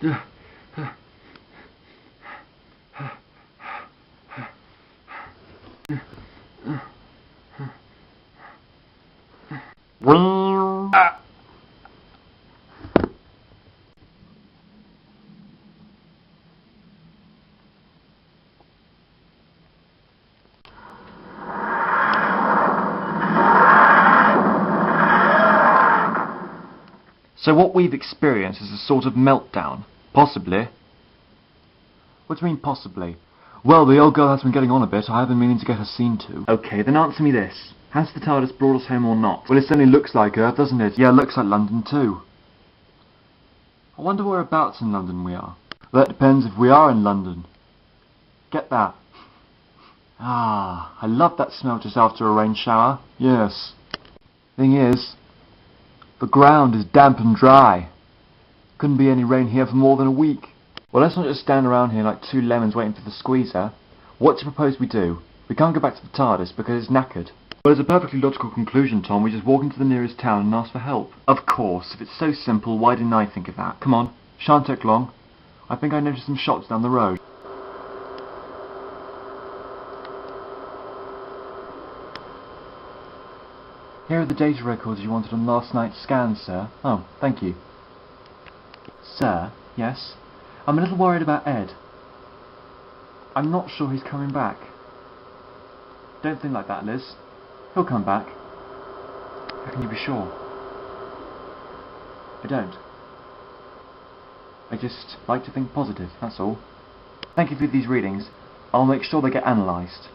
So what we've experienced is a sort of meltdown. Possibly. What do you mean, possibly? Well, the old girl has been getting on a bit. I have been meaning to get her seen to. Okay, then answer me this. Has the TARDIS brought us home or not? Well, it certainly looks like Earth, doesn't it? Yeah, it looks like London too. I wonder whereabouts in London we are. Well, that depends if we are in London. Get that? Ah, I love that smell just after a rain shower. Yes. Thing is, the ground is damp and dry. Couldn't be any rain here for more than a week. Well, let's not just stand around here like two lemons waiting for the squeezer. What do you propose we do? We can't go back to the TARDIS because it's knackered. Well, it's a perfectly logical conclusion, Tom. We just walk into the nearest town and ask for help. Of course. If it's so simple, why didn't I think of that? Come on. Shan't take long. I think I noticed some shops down the road. Here are the data records you wanted on last night's scan, sir. Oh, thank you. Sir? Yes? I'm a little worried about Ed. I'm not sure he's coming back. Don't think like that, Liz. He'll come back. How can you be sure? I don't. I just like to think positive, that's all. Thank you for these readings. I'll make sure they get analysed.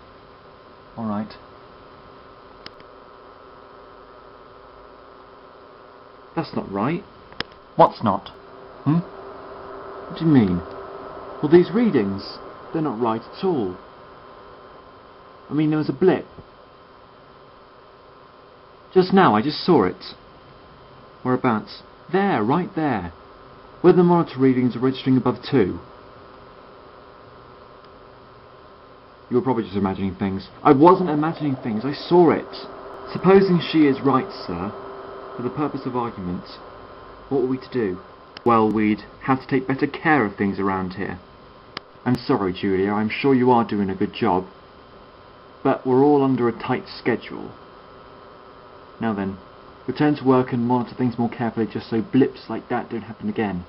Alright. That's not right. What's not? What do you mean? Well, these readings, they're not right at all. I mean, there was a blip. Just now, I just saw it. Whereabouts? There, right there. Where the monitor readings are registering above 2. You were probably just imagining things. I wasn't imagining things, I saw it. Supposing she is right, sir, for the purpose of argument, what were we to do? Well, we'd have to take better care of things around here. I'm sorry, Julia, I'm sure you are doing a good job. But we're all under a tight schedule. Now then, return to work and monitor things more carefully just so blips like that don't happen again.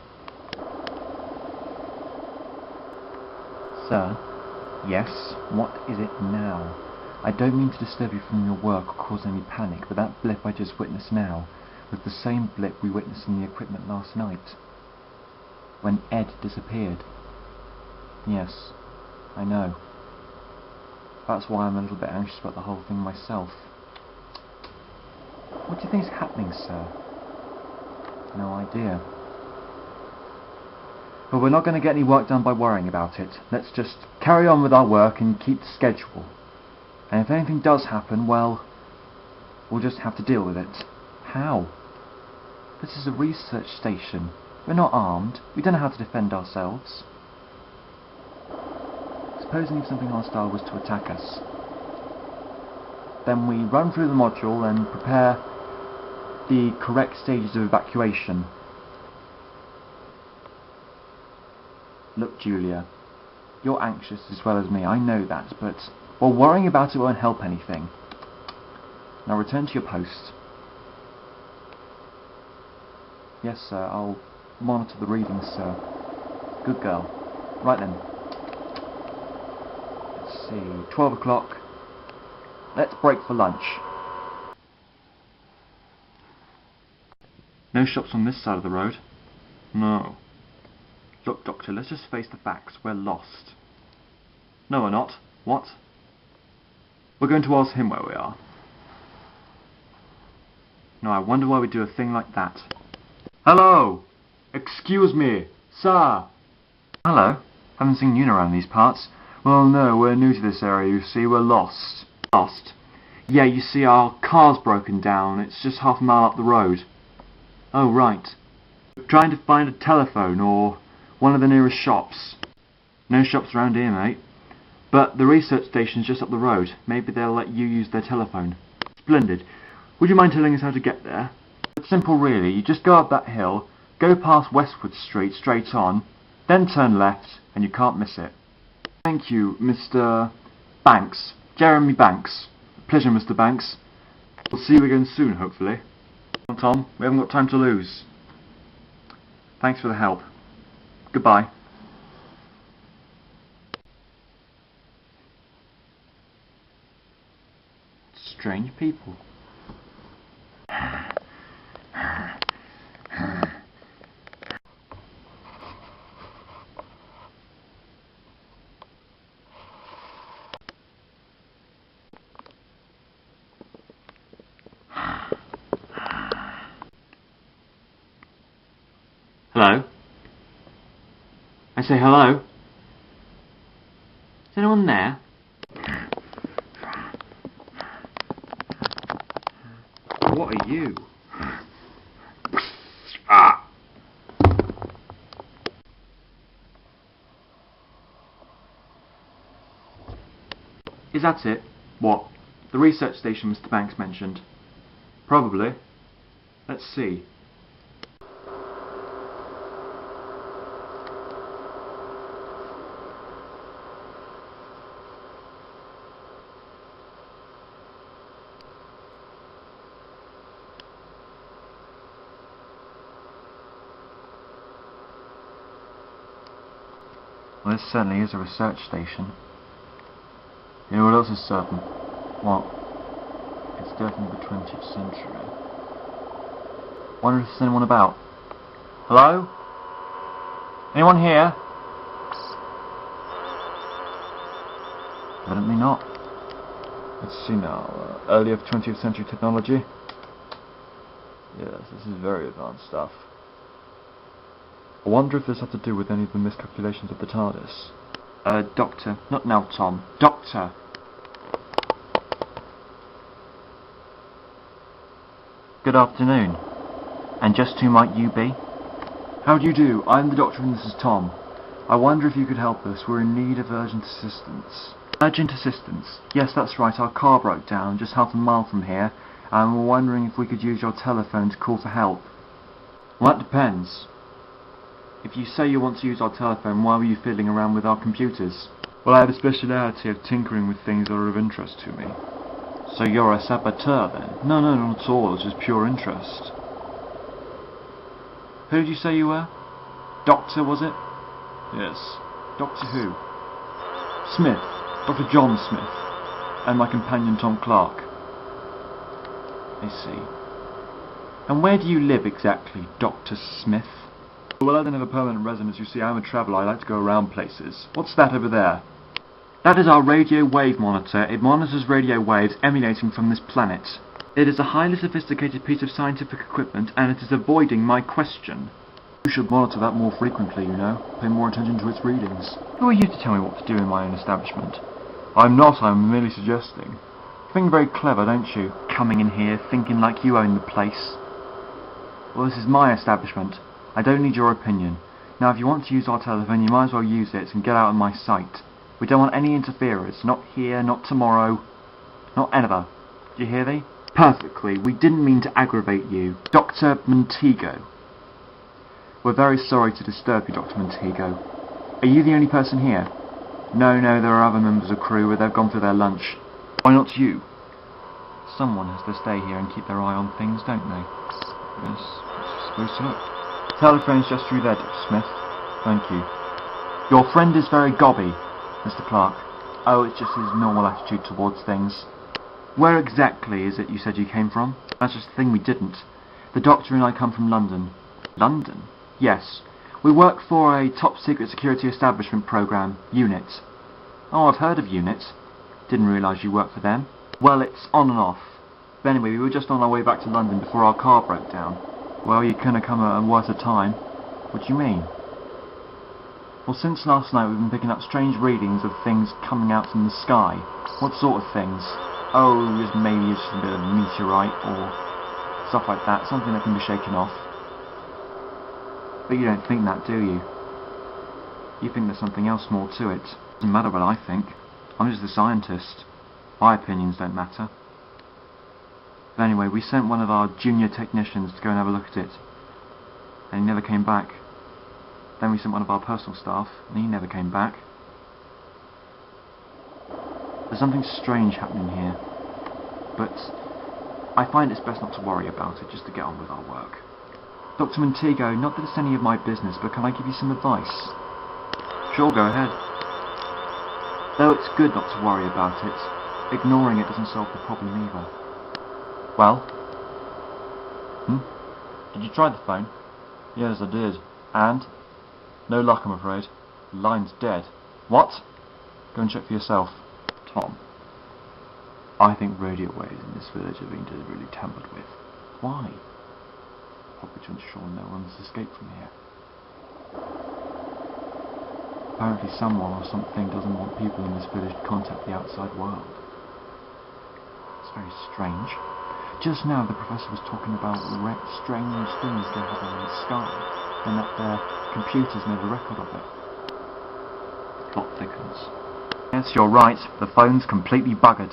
Sir? Yes? What is it now? I don't mean to disturb you from your work or cause any panic, but that blip I just witnessed now was the same blip we witnessed in the equipment last night. When Ed disappeared. Yes, I know. That's why I'm a little bit anxious about the whole thing myself. What do you think's happening, sir? No idea. But we're not going to get any work done by worrying about it. Let's just carry on with our work and keep the schedule. And if anything does happen, well, we'll just have to deal with it. How? This is a research station. We're not armed. We don't know how to defend ourselves. Supposing if something hostile was to attack us, then we run through the module and prepare the correct stages of evacuation. Look, Julia, you're anxious as well as me, I know that, but well, worrying about it won't help anything. Now return to your post. Yes, sir, I'll monitor the readings, sir. Good girl. Right then. Let's see, 12 o'clock. Let's break for lunch. No shops on this side of the road. No. Look, Doctor, let's just face the facts. We're lost. No, we're not. What? We're going to ask him where we are. No, I wonder why we do a thing like that. Hello! Excuse me, sir! Hello. Haven't seen you around these parts. Well, no, we're new to this area, you see. We're lost. Lost? Yeah, you see, our car's broken down. It's just half a mile up the road. Oh, right. We're trying to find a telephone or one of the nearest shops. No shops around here, mate. But the research station's just up the road. Maybe they'll let you use their telephone. Splendid. Would you mind telling us how to get there? It's simple, really. You just go up that hill, Go past Westwood Street straight on, then turn left, and you can't miss it. Thank you, Mr. Banks. Jeremy Banks. Pleasure, Mr. Banks. We'll see you again soon, hopefully. Come on, Tom, we haven't got time to lose. Thanks for the help. Goodbye. Strange people. Hello? I say hello? Is anyone there? What are you? Ah! Is that it? What? The research station Mr. Banks mentioned? Probably. Let's see. Well, this certainly is a research station. You know what else is certain? What? It's definitely the 20th century. Wonder if there's anyone about. Hello? Anyone here? Evidently not. Let's see now. Earlier 20th century technology? Yes, this is very advanced stuff. I wonder if this has to do with any of the miscalculations of the TARDIS. Doctor. Not now, Tom. Doctor! Good afternoon. And just who might you be? How do you do? I'm the Doctor and this is Tom. I wonder if you could help us. We're in need of urgent assistance. Urgent assistance? Yes, that's right. Our car broke down just half a mile from here, and we're wondering if we could use your telephone to call for help. Well, that depends. If you say you want to use our telephone, why were you fiddling around with our computers? Well, I have a speciality of tinkering with things that are of interest to me. So you're a saboteur, then? No, not at all. It's just pure interest. Who did you say you were? Doctor, was it? Yes. Doctor who? Smith. Dr. John Smith. And my companion Tom Clark. I see. And where do you live exactly, Dr. Smith? Well, I don't have a permanent residence. You see, I'm a traveller. I like to go around places. What's that over there? That is our radio wave monitor. It monitors radio waves emanating from this planet. It is a highly sophisticated piece of scientific equipment, and it is avoiding my question. You should monitor that more frequently, you know. Pay more attention to its readings. Who are you to tell me what to do in my own establishment? I'm not. I'm merely suggesting. You think very clever, don't you? Coming in here, thinking like you own the place. Well, this is my establishment. I don't need your opinion. Now, if you want to use our telephone, you might as well use it and get out of my sight. We don't want any interferers. Not here, not tomorrow, not ever. Do you hear me? Perfectly. We didn't mean to aggravate you. Dr. Montego. We're very sorry to disturb you, Dr. Montego. Are you the only person here? No, there are other members of crew, but they've gone for their lunch. Why not you? Someone has to stay here and keep their eye on things, don't they? Yes, I suppose so. Telephone's just through there, Dr. Smith. Thank you. Your friend is very gobby, Mr. Clark. Oh, it's just his normal attitude towards things. Where exactly is it you said you came from? That's just the thing we didn't. The Doctor and I come from London. London? Yes. We work for a top-secret security establishment program, UNIT. Oh, I've heard of UNIT. Didn't realise you worked for them. Well, it's on and off. But anyway, we were just on our way back to London before our car broke down. Well, you couldn't have come at a worse time. What do you mean? Well, since last night we've been picking up strange readings of things coming out from the sky. What sort of things? Oh, just maybe just a bit of meteorite or stuff like that, something that can be shaken off. But you don't think that, do you? You think there's something else more to it. Doesn't matter what I think. I'm just a scientist. My opinions don't matter. But anyway, we sent one of our junior technicians to go and have a look at it. and he never came back. Then we sent one of our personal staff, and he never came back. There's something strange happening here, but I find it's best not to worry about it, just to get on with our work. Dr. Montego, not that it's any of my business, but can I give you some advice? Sure, go ahead. Though it's good not to worry about it, ignoring it doesn't solve the problem either. Well? Did you try the phone? Yes, I did. And? No luck, I'm afraid. The line's dead. What? Go and check for yourself. Tom, I think radio waves in this village are being deliberately tampered with. Why? Probably to ensure no one has escaped from here. Apparently someone or something doesn't want people in this village to contact the outside world. It's very strange. Just now the professor was talking about strange things they have in the sky, and that their computers made a record of it. The plot thickens. Yes, you're right. The phone's completely buggered.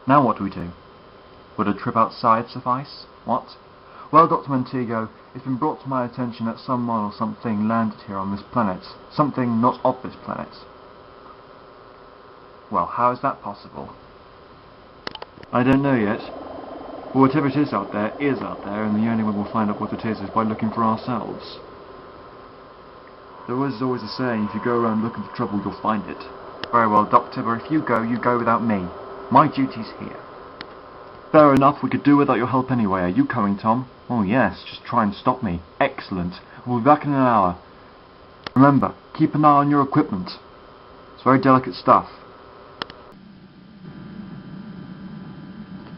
Now what do we do? Would a trip outside suffice? What? Well, Dr. Montego, it's been brought to my attention that someone or something landed here on this planet. Something not of this planet. Well, how is that possible? I don't know yet. But whatever it is out there, and the only way we'll find out what it is by looking for ourselves. There was always a saying, if you go around looking for trouble, you'll find it. Very well, Doctor, but if you go without me. My duty's here. Fair enough, we could do without your help anyway. Are you coming, Tom? Oh yes, just try and stop me. Excellent. We'll be back in an hour. Remember, keep an eye on your equipment. It's very delicate stuff.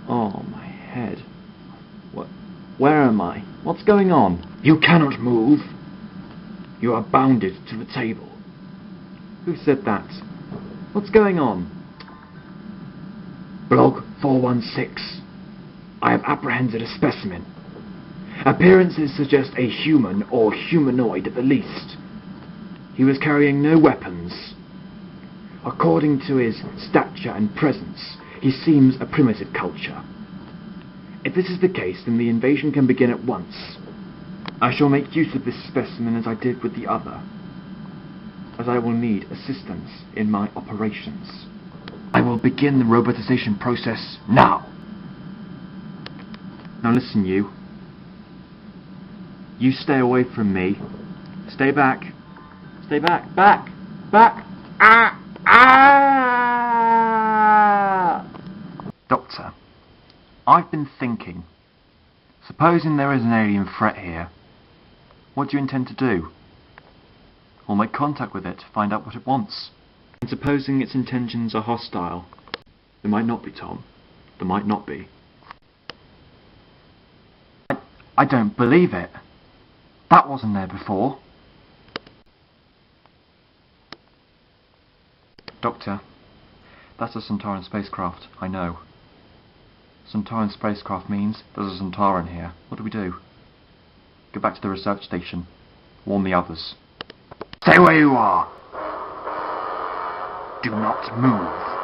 Oh, my head. Where am I? What's going on? You cannot move. You are bounded to the table. Who said that? What's going on? Blog 416. I have apprehended a specimen. Appearances suggest a human or humanoid at the least. He was carrying no weapons. According to his stature and presence, he seems a primitive culture. If this is the case, then the invasion can begin at once. I shall make use of this specimen as I did with the other, as I will need assistance in my operations. I will begin the robotization process now. Now listen, you. You stay away from me. Stay back. Stay back. Back. Back. Ah! Ah! Doctor, I've been thinking. Supposing there is an alien threat here, what do you intend to do? We'll make contact with it, find out what it wants. And supposing its intentions are hostile. There might not be, Tom. There might not be. I don't believe it. That wasn't there before. Doctor, that's a Sontaran spacecraft, I know. Sontaran spacecraft means there's a Sontaran here. What do we do? Go back to the research station. Warn the others. Stay where you are! Do not move.